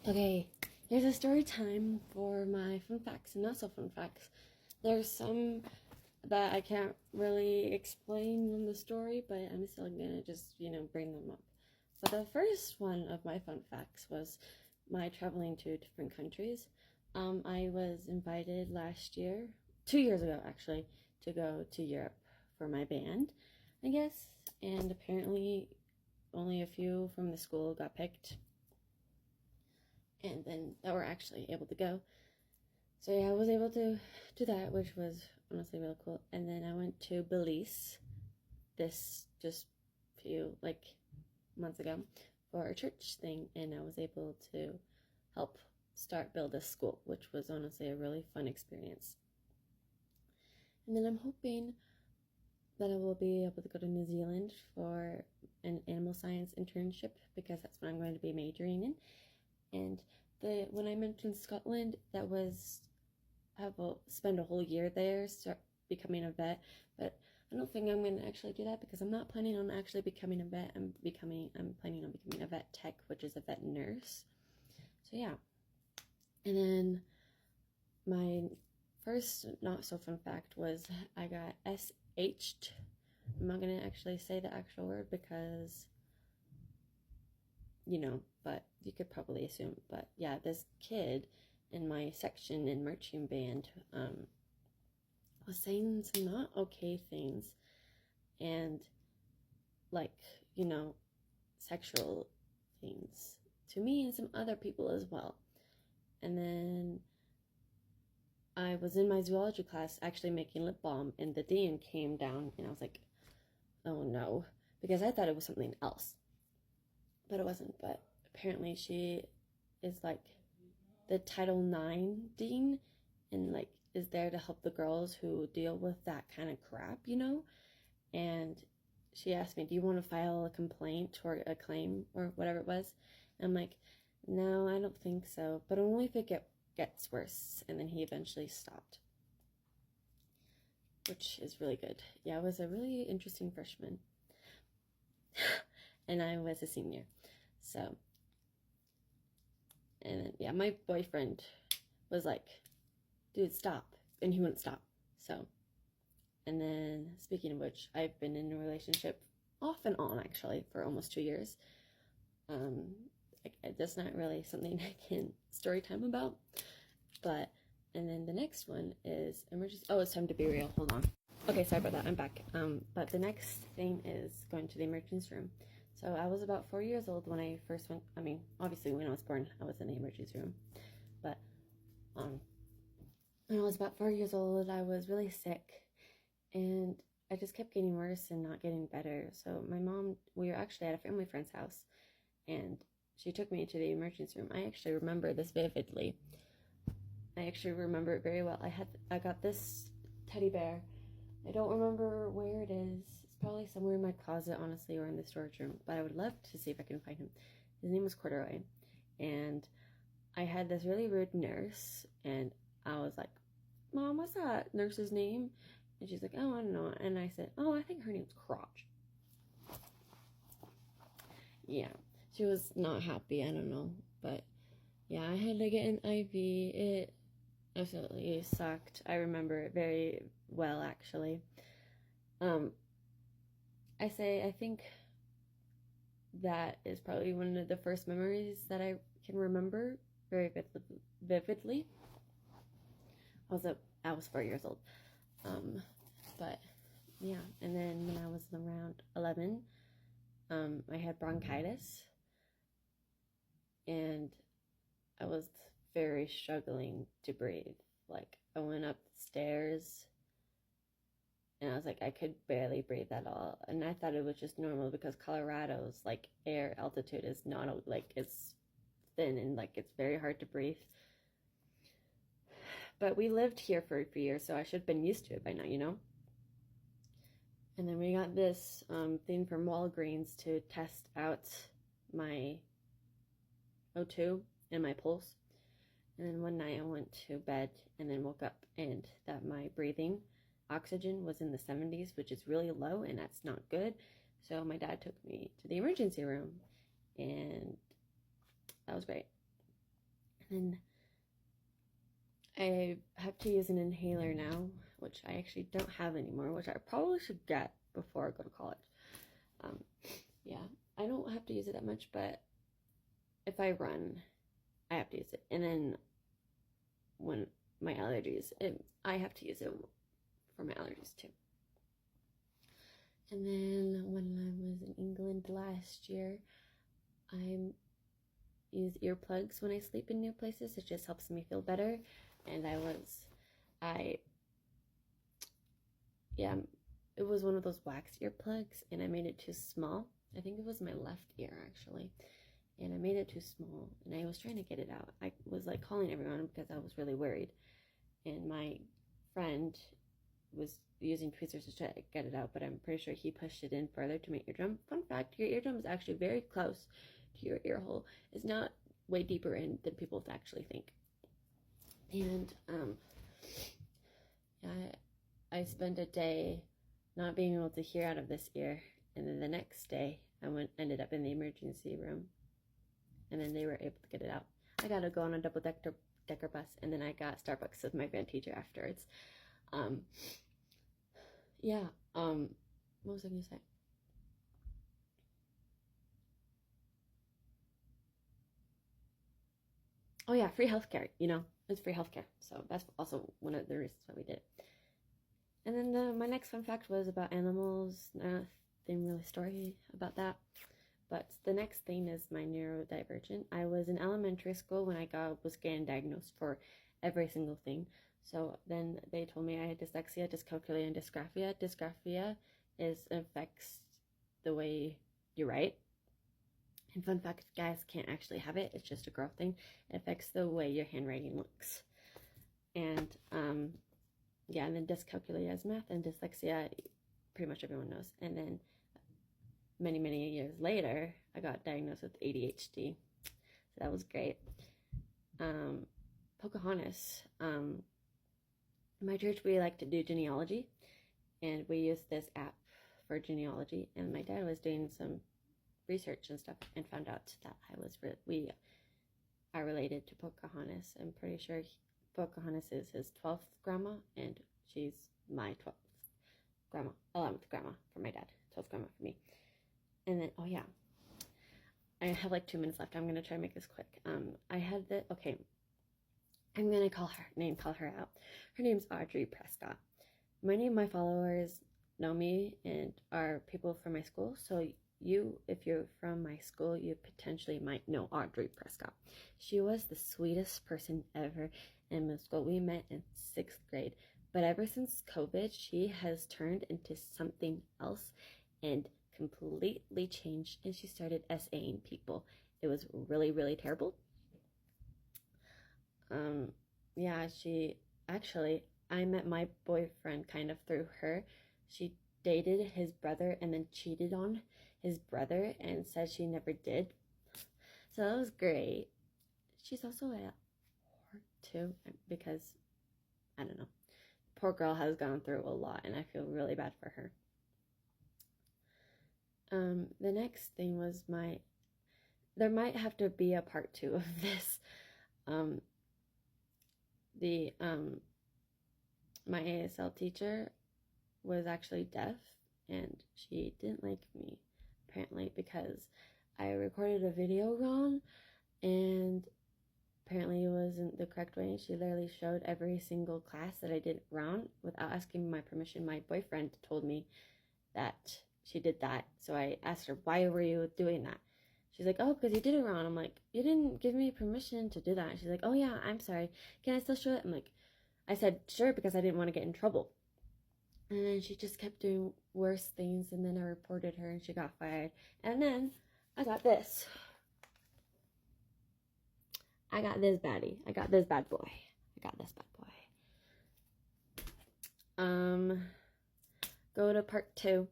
Okay, here's a story time for my fun facts and not so fun facts. There's some that I can't really explain in the story, but I'm still gonna just, bring them up. But the first one of my fun facts was my traveling to different countries. I was invited last year, 2 years ago actually, to go to Europe for my band, I guess, and apparently only a few from the school got picked and then that were actually able to go. So yeah, I was able to do that, which was honestly really cool. And then I went to Belize this just few months ago for a church thing, and I was able to help start build a school, which was honestly a really fun experience. And then I'm hoping that I will be able to go to New Zealand for an animal science internship because that's what I'm going to be majoring in. And when I mentioned Scotland, that was spend a whole year there, start becoming a vet. But I don't think I'm going to actually do that because I'm not planning on actually becoming a vet. I'm planning on becoming a vet tech, which is a vet nurse. So yeah. And then my first not so fun fact was I got SH'd. I'm not going to actually say the actual word because but you could probably assume. But yeah, this kid in my section in marching band was saying some not okay things and like, sexual things to me and some other people as well. And then I was in my zoology class actually making lip balm, and the dean came down, and I was like, oh no, because I thought it was something else, but it wasn't. But apparently she is like the Title IX dean and is there to help the girls who deal with that kind of crap, And she asked me, do you want to file a complaint or a claim or whatever it was? And I'm like, no, I don't think so, but only if it gets worse. And then he eventually stopped, which is really good. Yeah, I was a really interesting freshman. And I was a senior. So, and then, yeah, my boyfriend was like, dude, stop. And he wouldn't stop. So, and then speaking of which, I've been in a relationship off and on actually for almost 2 years. That's not really something I can story time about. But, and then the next one is emergency. Oh, it's time to be real. Hold on. Okay, sorry about that. I'm back. But the next thing is going to the emergency room. So I was about 4 years old when I first went. I mean, obviously when I was born, I was in the emergency room. But when I was about 4 years old, I was really sick, and I just kept getting worse and not getting better. So my mom, we were actually at a family friend's house, and she took me to the emergency room. I actually remember this vividly. I actually remember it very well. I got this teddy bear. I don't remember where it is. It's probably somewhere in my closet, honestly, or in the storage room. But I would love to see if I can find him. His name was Corduroy. And I had this really rude nurse, and I was like, Mom, what's that nurse's name? And she's like, oh, I don't know. And I said, oh, I think her name's Crotch. Yeah, she was not happy. I don't know. But yeah, I had to get an IV. It absolutely sucked. I remember it very well, actually. Um, I think that is probably one of the first memories that I can remember very vividly. I was 4 years old. But yeah, and then when I was around 11, I had bronchitis, and I was very struggling to breathe. Like, I went up the stairs, and I was like, I could barely breathe at all. And I thought it was just normal because Colorado's air altitude is not it's thin and it's very hard to breathe. But we lived here for a few years, so I should have been used to it by now. And then we got this thing from Walgreens to test out my O2 and my pulse. And then one night I went to bed and then woke up and that my breathing oxygen was in the 70s, which is really low, and that's not good. So my dad took me to the emergency room, and that was great. And I have to use an inhaler now, which I actually don't have anymore, which I probably should get before I go to college. Yeah, I don't have to use it that much, but if I run, I have to use it. And then when my allergies, I have to use it for my allergies too. And then when I was in England last year, I use earplugs when I sleep in new places. It just helps me feel better. And it was one of those wax earplugs, and I made it too small. I think it was my left ear, actually. And I made it too small, and I was trying to get it out. I was like calling everyone because I was really worried. And my friend was using tweezers to try to get it out, but I'm pretty sure he pushed it in further to my eardrum. Fun fact, your eardrum is actually very close to your ear hole. It's not way deeper in than people actually think. And I spent a day not being able to hear out of this ear, and then the next day I ended up in the emergency room, and then they were able to get it out. I got to go on a double-decker bus, and then I got Starbucks with my band teacher afterwards. What was I going to say? Oh yeah, free healthcare, it's free healthcare. So that's also one of the reasons why we did it. And then my next fun fact was about animals. Nothing really story about that. But the next thing is my neurodivergent. I was in elementary school when I was getting diagnosed for every single thing. So then they told me I had dyslexia, dyscalculia, and dysgraphia. Dysgraphia affects the way you write. And fun fact, guys can't actually have it. It's just a girl thing. It affects the way your handwriting looks. And and then dyscalculia is math, and dyslexia, pretty much everyone knows. And then many, many years later, I got diagnosed with ADHD. So that was great. Pocahontas. My church, we like to do genealogy, and we use this app for genealogy. And my dad was doing some research and stuff and found out that we are related to Pocahontas. I'm pretty sure Pocahontas is his 12th grandma, and she's my 11th grandma for my dad, 12th grandma for me. And then, I have like 2 minutes left. I'm going to try to make this quick. I'm going to call her out. Her name's Audrey Prescott. Many of my followers know me and are people from my school, so if you're from my school, you potentially might know Audrey Prescott. She was the sweetest person ever in middle school. We met in 6th grade, but ever since COVID, she has turned into something else and completely changed, and she started SAing people. It was really, really terrible. I met my boyfriend kind of through her. She dated his brother and then cheated on his brother and said she never did. So that was great. She's also a whore too, because I don't know. Poor girl has gone through a lot, and I feel really bad for her. The next thing was there might have to be a part 2 of this. My ASL teacher was actually deaf, and she didn't like me, apparently, because I recorded a video wrong, and apparently it wasn't the correct way. She literally showed every single class that I did wrong without asking my permission. My boyfriend told me that she did that, so I asked her, why were you doing that? She's like, oh, because you did it wrong. I'm like, you didn't give me permission to do that. She's like, oh yeah, I'm sorry. Can I still show it? I said, sure, because I didn't want to get in trouble. And then she just kept doing worse things, and then I reported her, and she got fired. And then I got this. I got this baddie. I got this bad boy. Go to part 2.